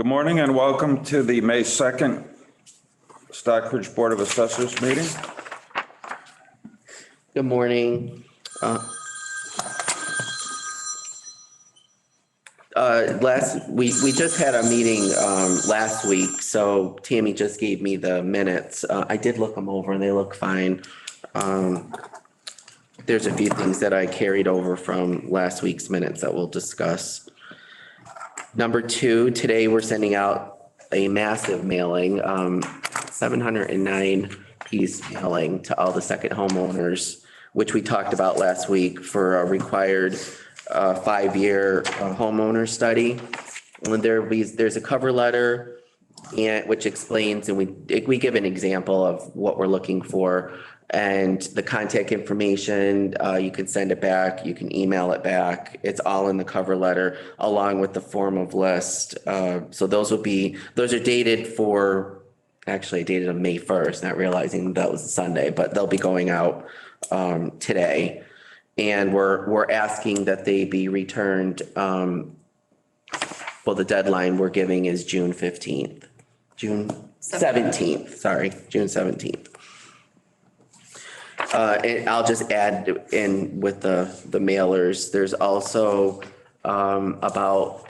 Good morning and welcome to the May 2nd Stockbridge Board of Assessors meeting. Good morning. We just had a meeting last week, so Tammy just gave me the minutes. I did look them over and they look fine. There's a few things that I carried over from last week's minutes that we'll discuss. Number two, today we're sending out a massive mailing, 709 piece mailing to all the second homeowners, which we talked about last week for a required 5-year homeowner study. And there's a cover letter which explains, and we give an example of what we're looking for and the contact information. You can send it back, you can email it back. It's all in the cover letter along with the form of list. So those are dated actually dated on May 1st, not realizing that was a Sunday, but they'll be going out today. And we're asking that they be returned. Well, the deadline we're giving is June 17th, sorry, June 17th. And I'll just add in with the mailers, there's also about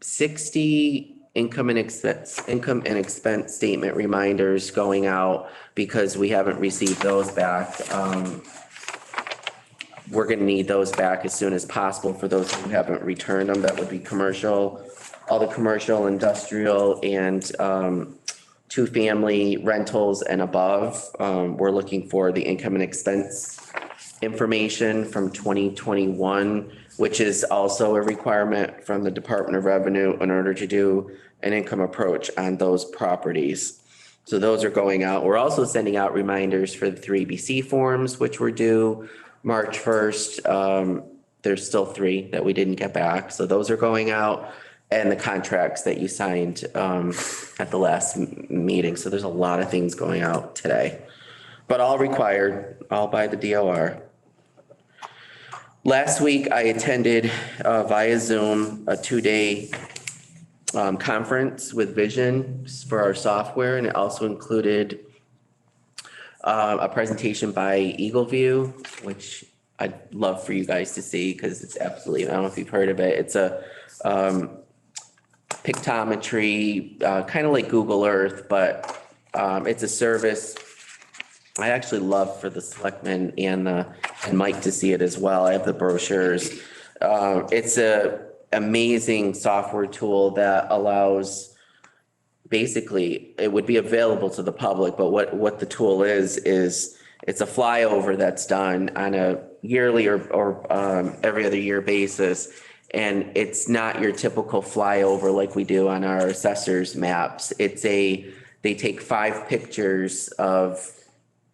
60 income and expense statement reminders going out because we haven't received those back. We're going to need those back as soon as possible for those who haven't returned them. That would be commercial, all the commercial, industrial, and 2-family rentals and above. We're looking for the income and expense information from 2021, which is also a requirement from the Department of Revenue in order to do an income approach on those properties. So those are going out. We're also sending out reminders for the 3BC forms, which were due March 1st. There's still 3 that we didn't get back. So those are going out, and the contracts that you signed at the last meeting. So there's a lot of things going out today, but all required, all by the DOR. Last week, I attended via Zoom a 2-day conference with Vision for our software, and it also included a presentation by Eagleview, which I'd love for you guys to see because it's absolutely, I don't know if you've heard of it. It's a pictometry, kind of like Google Earth, but it's a service I actually love for the selectmen and Mike to see it as well. I have the brochures. It's a amazing software tool that allows, basically it would be available to the public, but what the tool is it's a flyover that's done on a yearly or every other year basis. And it's not your typical flyover like we do on our assessors maps. They take 5 pictures of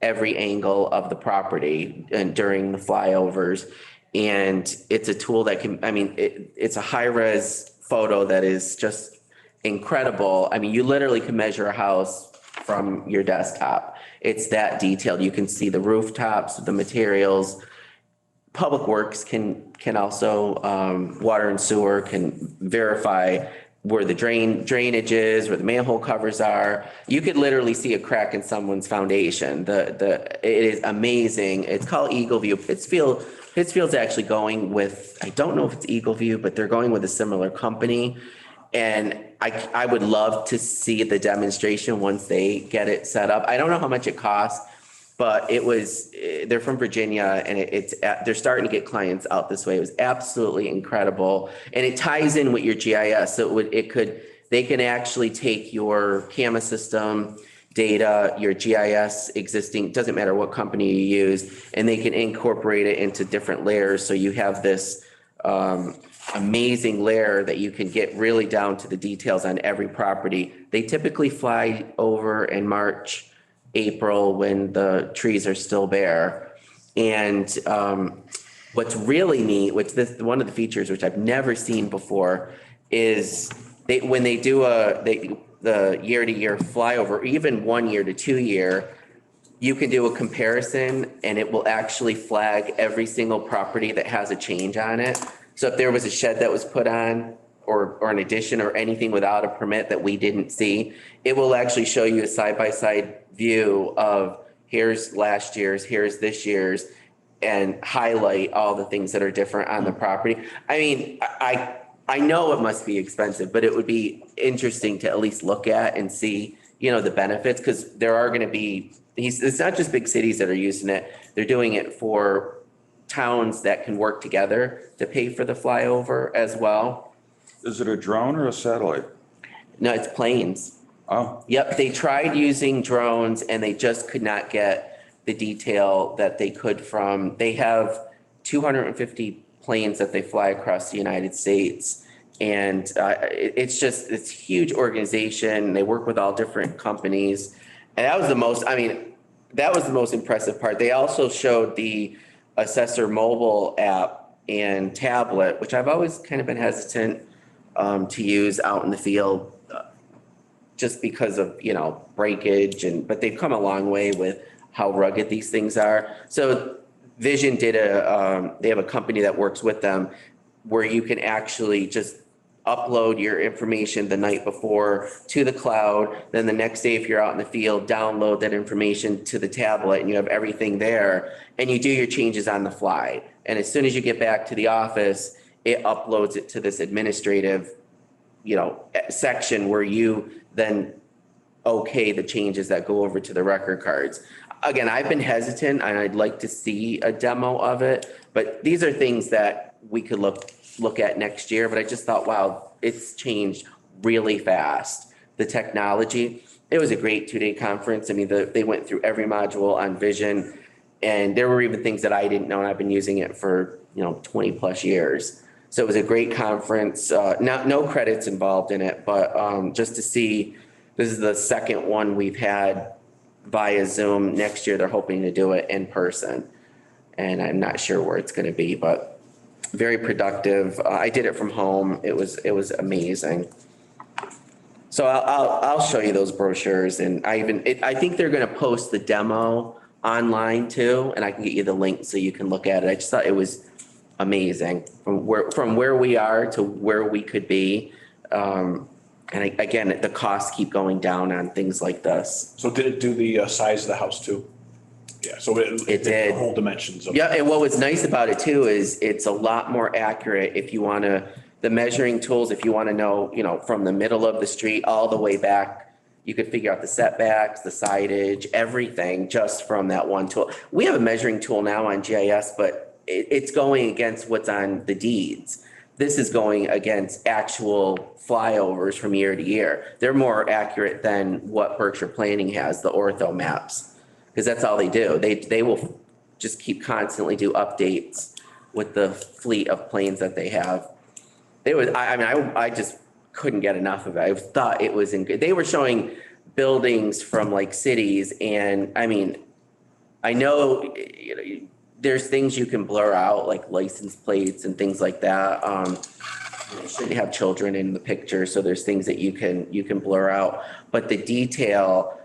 every angle of the property and during the flyovers. And it's a tool that can, it's a high-res photo that is just incredible. I mean, you literally can measure a house from your desktop. It's that detailed. You can see the rooftops, the materials. Public Works can also, water and sewer can verify where the drainage is, where the manhole covers are. You could literally see a crack in someone's foundation. It is amazing. It's called Eagleview. Pittsfield's actually going with, I don't know if it's Eagleview, but they're going with a similar company. And I would love to see the demonstration once they get it set up. I don't know how much it costs, but they're from Virginia, and they're starting to get clients out this way. It was absolutely incredible. And it ties in with your GIS. So they can actually take your CAMA system data, your GIS existing, doesn't matter what company you use, and they can incorporate it into different layers. So you have this amazing layer that you can get really down to the details on every property. They typically fly over in March, April, when the trees are still bare. And what's really neat, one of the features which I've never seen before, is when they do the year-to-year flyover, even 1 year to 2 year, you can do a comparison and it will actually flag every single property that has a change on it. So if there was a shed that was put on or an addition or anything without a permit that we didn't see, it will actually show you a side-by-side view of here's last year's, here's this year's, and highlight all the things that are different on the property. I mean, I know it must be expensive, but it would be interesting to at least look at and see, you know, the benefits, because there are going to be, it's not just big cities that are using it. They're doing it for towns that can work together to pay for the flyover as well. Is it a drone or a satellite? No, it's planes. Oh, Yep, they tried using drones and they just could not get the detail that they could they have 250 planes that they fly across the United States. And it's a huge organization. They work with all different companies. And that was the most impressive part. They also showed the Assessor mobile app and tablet, which I've always kind of been hesitant to use out in the field just because of, you know, breakage but they've come a long way with how rugged these things are. So Vision did they have a company that works with them where you can actually just upload your information the night before to the cloud. Then the next day, if you're out in the field, download that information to the tablet and you have everything there and you do your changes on the fly. And as soon as you get back to the office, it uploads it to this administrative, you know, section where you then okay the changes that go over to the record cards. Again, I've been hesitant and I'd like to see a demo of it, but these are things that we could look at next year. But I just thought, wow, it's changed really fast. The technology, it was a great 2-day conference. I mean, they went through every module on Vision, and there were even things that I didn't know, and I've been using it for, you know, 20 plus years. So it was a great conference. No credits involved in it, but just to see, this is the second one we've had via Zoom. Next year, they're hoping to do it in person. And I'm not sure where it's going to be, but very productive. I did it from home. It was amazing. So I'll show you those brochures, and I think they're going to post the demo online too, and I can get you the link so you can look at it. I just thought it was amazing from where we are to where we could be. And again, the costs keep going down on things like this. So did it do the size of the house too? Yeah, so it did the whole dimensions of it. Yeah, and what was nice about it too is it's a lot more accurate if you want to, the measuring tools, if you want to know, you know, from the middle of the street all the way back, you could figure out the setbacks, the signage, everything just from that one tool. We have a measuring tool now on GIS, but it's going against what's on the deeds. This is going against actual flyovers from year to year. They're more accurate than what Berkshire Planning has, the ortho maps, because that's all they do. They will just keep constantly do updates with the fleet of planes that they have. I just couldn't get enough of it. I thought it was they were showing buildings from like cities, and I mean, I know, you know, there's things you can blur out, like license plates and things like that. You shouldn't have children in the picture, so there's things that you can blur out. But the detail,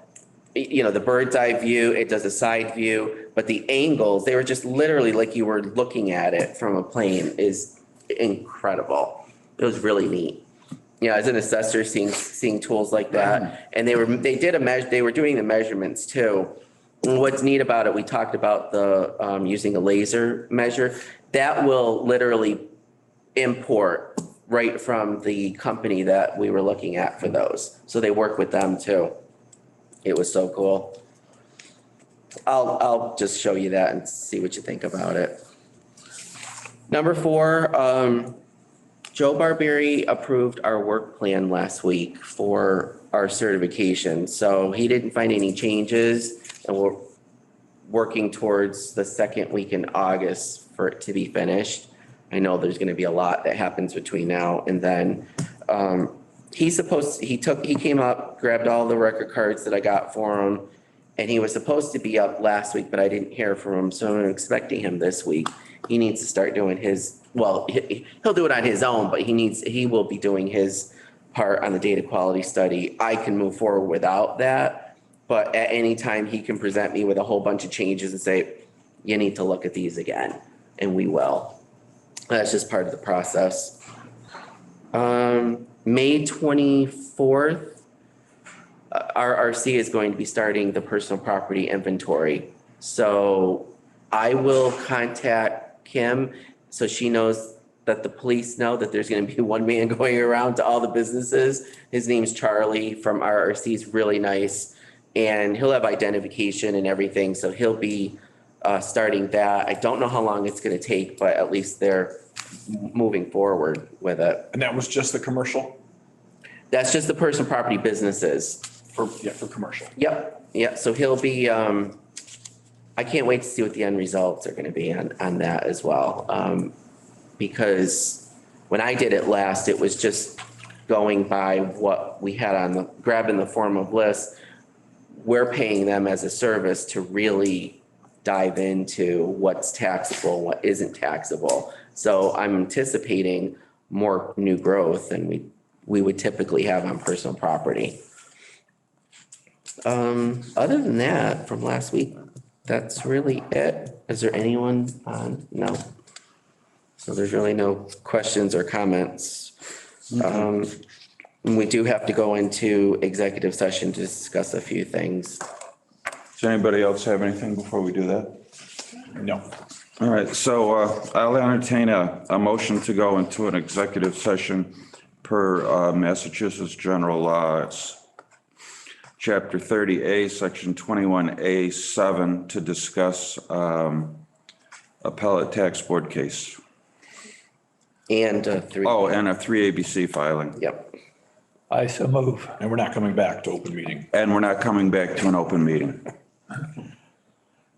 you know, the bird's eye view, it does a side view, but the angles, they were just literally like you were looking at it from a plane, is incredible. It was really neat. Yeah, as an assessor, seeing tools like that, and they were doing the measurements too. And what's neat about it, we talked about the using a laser measure that will literally import right from the company that we were looking at for those. So they work with them too. It was so cool. I'll just show you that and see what you think about it. Number 4, Joe Barbieri approved our work plan last week for our certification. So he didn't find any changes, and we're working towards the second week in August for it to be finished. I know there's going to be a lot that happens between now and then. He came up, grabbed all the record cards that I got for him, and he was supposed to be up last week, but I didn't hear from him, so I'm expecting him this week. He needs to start doing his, well, he'll do it on his own, but he will be doing his part on the data quality study. I can move forward without that, but at any time he can present me with a whole bunch of changes and say, you need to look at these again, and we will. That's just part of the process. May 24th, RRC is going to be starting the personal property inventory. So I will contact Kim so she knows that the police know that there's going to be one man going around to all the businesses. His name's Charlie from RRC. He's really nice, and he'll have identification and everything. So he'll be starting that. I don't know how long it's going to take, but at least they're moving forward with it. And that was just the commercial That's just the personal property businesses. for commercial. Yep, yeah, so he'll be, I can't wait to see what the end results are gonna be on that as well. Because when I did it last, it was just going by what we had on the, grabbing the form of list. We're paying them as a service to really dive into what's taxable, what isn't taxable. So I'm anticipating more new growth than we would typically have on personal property. Other than that, from last week, that's really it. Is there anyone on? No. So there's really no questions or comments. We do have to go into executive session to discuss a few things. Does anybody else have anything before we do that? No. All right, so I'll entertain a motion to go into an executive session per Massachusetts General Laws, Chapter 30A, Section 21A7, to discuss appellate tax board case. And three. Oh, and a 3ABC filing. Yep. I so move. And we're not coming back to open meeting. And we're not coming back to an open meeting.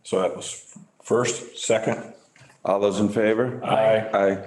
So that was first, second. All those in favor? Aye. Aye.